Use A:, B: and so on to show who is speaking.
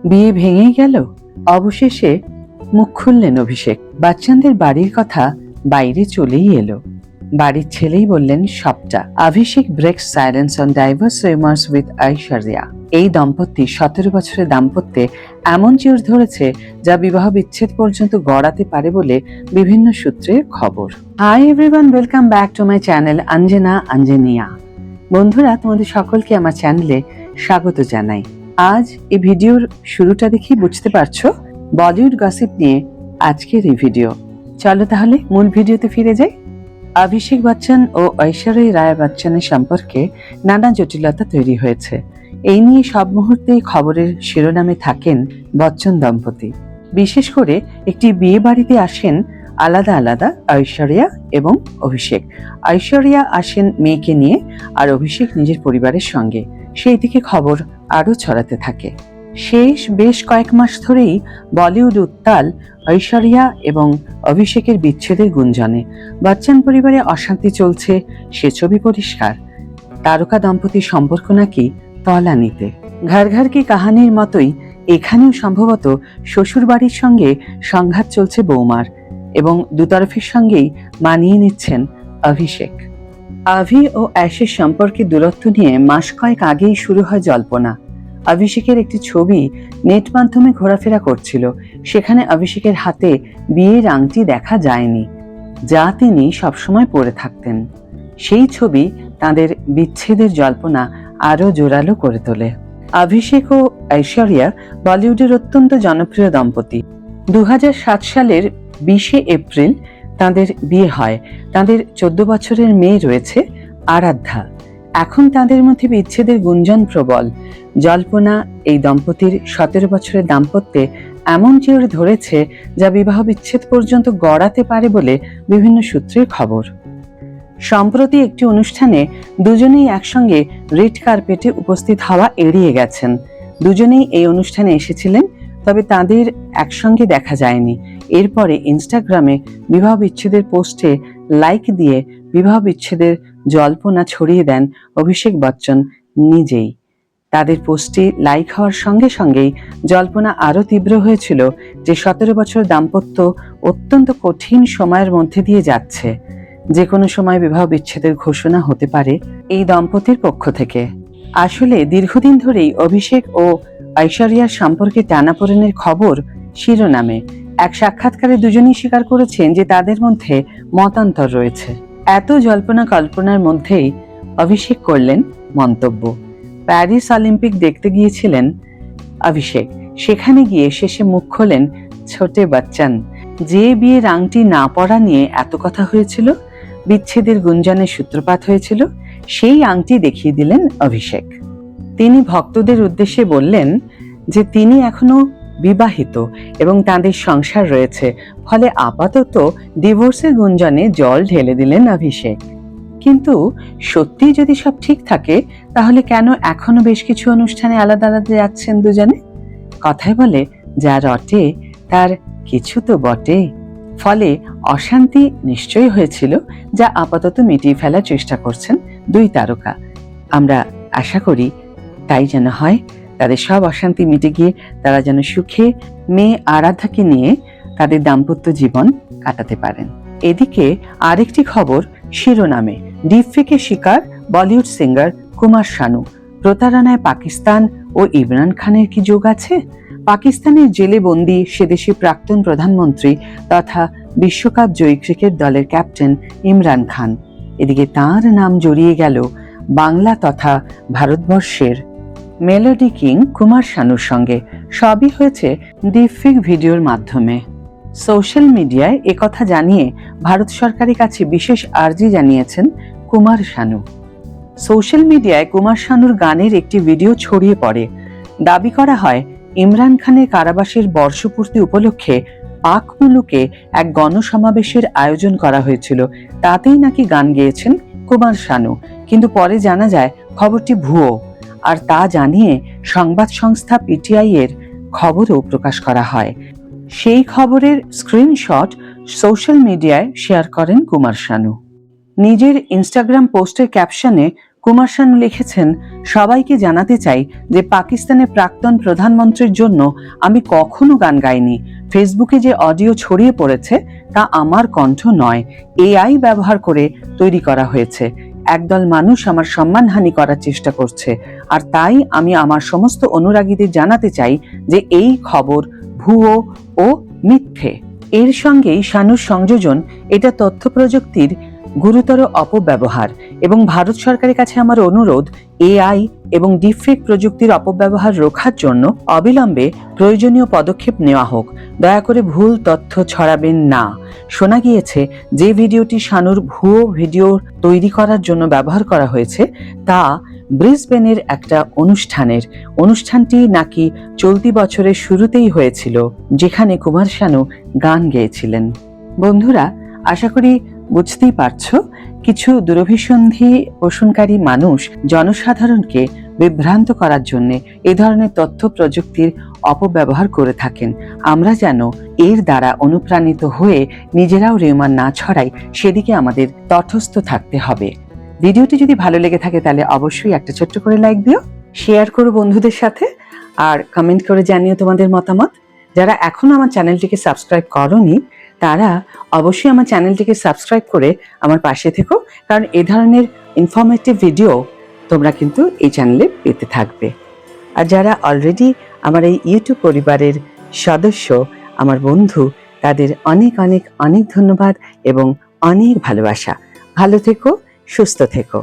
A: বিয়ে ভেঙেই গেল। অবশেষে মুখ খুললেন অভিষেক। বাচ্চানদের বাড়ির কথা বাইরে চলেই এলো। বাড়ির ছেলেই বললেন সবটা। Abhishek breaks silence on divorce rumours with Aishwarya. এই দম্পতি 17 বছরের দাম্পত্যে এমন জোর ধরেছে যা বিবাহ বিচ্ছেদ পর্যন্ত গড়াতে পারে বলে বিভিন্ন সূত্রের খবর। Hi everyone, welcome back to my channel Anjana Anjania. বন্ধুরা, তোমাদের সকলকে আমার চ্যানেলে স্বাগত জানাই। আজ এই ভিডিওর শুরুটা দেখি বুঝতে পারছো বলিউড গসিপ নিয়ে আজকের এই ভিডিও। চলো তাহলে মূল ভিডিওতে ফিরে যাই। অভিষেক বচ্চন ও ঐশ্বরিয়া রায় বচ্চনের সম্পর্কে নানা জটিলতা তৈরি হয়েছে। এই নিয়ে সব মুহূর্তে খবরের শিরোনামে থাকেন বচ্চন দম্পতি। বিশেষ করে একটি বিয়ে বাড়িতে আসেন আলাদা আলাদা ঐশ্বরিয়া এবং অভিষেক। ঐশ্বরিয়া আসেন মেয়েকে নিয়ে, আর অভিষেক নিজের পরিবারের সঙ্গে। সেই থেকে খবর আরো ছড়াতে থাকে। শেষ বেশ কয়েক মাস ধরেই বলিউড উত্তাল ঐশ্বরিয়া এবং অভিষেকের বিচ্ছেদের গুঞ্জনে। বচ্চন পরিবারে অশান্তি চলছে, সে ছবি পরিষ্কার। তারকা দম্পতির সম্পর্ক নাকি তলানিতে। ঘর ঘর কি কাহানির মতোই এখানেও সম্ভবত শ্বশুর বাড়ির সঙ্গে সংঘাত চলছে বৌমার, এবং দুতরফের সঙ্গেই মানিয়ে নিচ্ছেন অভিষেক। আভি ও অ্যাশের সম্পর্কে দূরত্ব নিয়ে মাস কয়েক আগেই শুরু হয় জল্পনা। অভিষেকের একটি ছবি নেট মাধ্যমে ঘোরাফেরা করছিল। সেখানে অভিষেকের হাতে বিয়ের আংটি দেখা যায়নি, যা তিনি সবসময় পরে থাকতেন। সেই ছবি তাদের বিচ্ছেদের জল্পনা আরো জোরালো করে তোলে। অভিষেক ও ঐশ্বরিয়া বলিউডের অত্যন্ত জনপ্রিয় দম্পতি। 2007 সালের 20 এপ্রিল তাদের বিয়ে হয়। তাদের 14 বছরের মেয়ে রয়েছে আরাধ্যা। এখন তাদের মধ্যে বিচ্ছেদের গুঞ্জন প্রবল। জল্পনা এই দম্পতির 17 বছরের দাম্পত্যে এমন জোর ধরেছে যা বিবাহ বিচ্ছেদ পর্যন্ত গড়াতে পারে বলে বিভিন্ন সূত্রের খবর। সম্প্রতি একটি অনুষ্ঠানে দুজনেই একসঙ্গে রেড কার্পেটে উপস্থিত হওয়া এড়িয়ে গেছেন। দুজনেই এই অনুষ্ঠানে এসেছিলেন, তবে তাদের একসঙ্গে দেখা যায়নি। এরপরে ইনস্টাগ্রামে বিবাহ বিচ্ছেদের পোস্টে লাইক দিয়ে বিবাহ বিচ্ছেদের জল্পনা ছড়িয়ে দেন অভিষেক বচ্চন নিজেই। তাদের পোস্টে লাইক হওয়ার সঙ্গে সঙ্গেই জল্পনা আরো তীব্র হয়েছিল যে 17 বছর দাম্পত্য অত্যন্ত কঠিন সময়ের মধ্যে দিয়ে যাচ্ছে। যে কোনো সময় বিবাহ বিচ্ছেদের ঘোষণা হতে পারে এই দম্পতির পক্ষ থেকে। আসলে দীর্ঘদিন ধরেই অভিষেক ও ঐশ্বরিয়ার সম্পর্কে টানাপোড়েনের খবর শিরোনামে। এক সাক্ষাৎকারে দুজনেই স্বীকার করেছেন যে তাদের মধ্যে মতান্তর রয়েছে। এত জল্পনা কল্পনার মধ্যেই অভিষেক করলেন মন্তব্য। প্যারিস অলিম্পিক দেখতে গিয়েছিলেন অভিষেক। সেখানে গিয়ে শেষে মুখ খোলেন ছোটে বচ্চন। যে বিয়ের আংটি না পরা নিয়ে এত কথা হয়েছিল, বিচ্ছেদের গুঞ্জনের সূত্রপাত হয়েছিল, সেই আংটি দেখিয়ে দিলেন অভিষেক। তিনি ভক্তদের উদ্দেশ্যে বললেন যে তিনি এখনো বিবাহিত এবং তাদের সংসার রয়েছে, ফলে আপাতত ডিভোর্সের গুঞ্জনে জল ঢেলে দিলেন অভিষেক। কিন্তু সত্যি যদি সব ঠিক থাকে, তাহলে কেন এখনো বেশ কিছু অনুষ্ঠানে আলাদা আলাদা যাচ্ছেন দুজনে? কথায় বলে, যা রটে তার কিছু তো বটে। ফলে অশান্তি নিশ্চয়ই হয়েছিল, যা আপাতত মিটিয়ে ফেলার চেষ্টা করছেন দুই তারকা। আমরা আশা করি তাই যেন হয়। তাদের সব অশান্তি মিটে গিয়ে তারা যেন সুখে মেয়ে আরাধ্যাকে নিয়ে তাদের দাম্পত্য জীবন কাটাতে পারেন। এদিকে আরেকটি খবর শিরোনামে। ডিপফেকের শিকার বলিউড সিঙ্গার কুমার শানু। প্রতারণায় পাকিস্তান ও ইমরান খানের কি যোগ আছে? পাকিস্তানের জেলে বন্দী সেদেশের প্রাক্তন প্রধানমন্ত্রী তথা বিশ্বকাপ জয়ী ক্রিকেট দলের ক্যাপ্টেন ইমরান খান। এদিকে তাঁর নাম জড়িয়ে গেল বাংলা তথা ভারতবর্ষের মেলোডি কিং কুমার শানুর সঙ্গে। সবই হয়েছে ডিপফেক ভিডিওর মাধ্যমে। সোশ্যাল মিডিয়ায় একথা জানিয়ে ভারত সরকারের কাছে বিশেষ আর্জি জানিয়েছেন কুমার শানু। সোশ্যাল মিডিয়ায় কুমার শানুর গানের একটি ভিডিও ছড়িয়ে পড়ে। দাবি করা হয় ইমরান খানের কারাবাসের বর্ষপূর্তি উপলক্ষে পাক মুলুকে এক গণসমাবেশের আয়োজন করা হয়েছিল। তাতেই নাকি গান গেয়েছেন কুমার শানু, কিন্তু পরে জানা যায় খবরটি ভুয়ো। আর তা জানিয়ে সংবাদ সংস্থা পিটিআই এর খবরও প্রকাশ করা হয়। সেই খবরের স্ক্রিনশট সোশ্যাল মিডিয়ায় শেয়ার করেন কুমার শানু। নিজের ইনস্টাগ্রাম পোস্টের ক্যাপশনে কুমার শানু লিখেছেন, সবাইকে জানাতে চাই যে পাকিস্তানের প্রাক্তন প্রধানমন্ত্রীর জন্য আমি কখনো গান গাইনি। ফেসবুকে যে অডিও ছড়িয়ে পড়েছে তা আমার কণ্ঠ নয়, এআই ব্যবহার করে তৈরি করা হয়েছে। একদল মানুষ আমার সম্মানহানি করার চেষ্টা করছে, আর তাই আমি আমার সমস্ত অনুরাগীদের জানাতে চাই যে এই খবর ভুয়ো ও মিথ্যে। এর সঙ্গেই শানুর সংযোজন, এটা তথ্য প্রযুক্তির গুরুতর অপব্যবহার এবং ভারত সরকারের কাছে আমার অনুরোধ, এআই এবং ডিপফেক প্রযুক্তির অপব্যবহার রোখার জন্য অবিলম্বে প্রয়োজনীয় পদক্ষেপ নেওয়া হোক। দয়া করে ভুল তথ্য ছড়াবেন না। শোনা গিয়েছে যে ভিডিওটি শানুর ভুয়ো ভিডিও তৈরি করার জন্য ব্যবহার করা হয়েছে তা ব্রিসবেনের একটা অনুষ্ঠানটি নাকি চলতি বছরের শুরুতেই হয়েছিল, যেখানে কুমার শানু গান গেয়েছিলেন। বন্ধুরা, আশা করি বুঝতেই পারছো, কিছু দুরভিসন্ধি পোষণকারী মানুষ জনসাধারণকে বিভ্রান্ত করার জন্য এ ধরনের তথ্য প্রযুক্তির অপব্যবহার করে থাকেন। আমরা যেন এর দ্বারা অনুপ্রাণিত হয়ে নিজেরাও রিউমার না ছড়াই, সেদিকে আমাদের তটস্থ থাকতে হবে। ভিডিওটি যদি ভালো লেগে থাকে তাহলে অবশ্যই একটা ছোট্ট করে লাইক দিও, শেয়ার করো বন্ধুদের সাথে, আর কমেন্ট করে জানিও তোমাদের মতামত। যারা এখনো আমার চ্যানেলটিকে সাবস্ক্রাইব করোনি তারা অবশ্যই আমার চ্যানেলটিকে সাবস্ক্রাইব করে আমার পাশে থেকো, কারণ এ ধরনের ইনফরমেটিভ ভিডিও তোমরা কিন্তু এই চ্যানেলে পেতে থাকবে। আর যারা অলরেডি আমার এই ইউটিউব পরিবারের সদস্য, আমার বন্ধু, তাদের অনেক অনেক অনেক ধন্যবাদ এবং অনেক ভালোবাসা। ভালো থেকো, সুস্থ থেকো।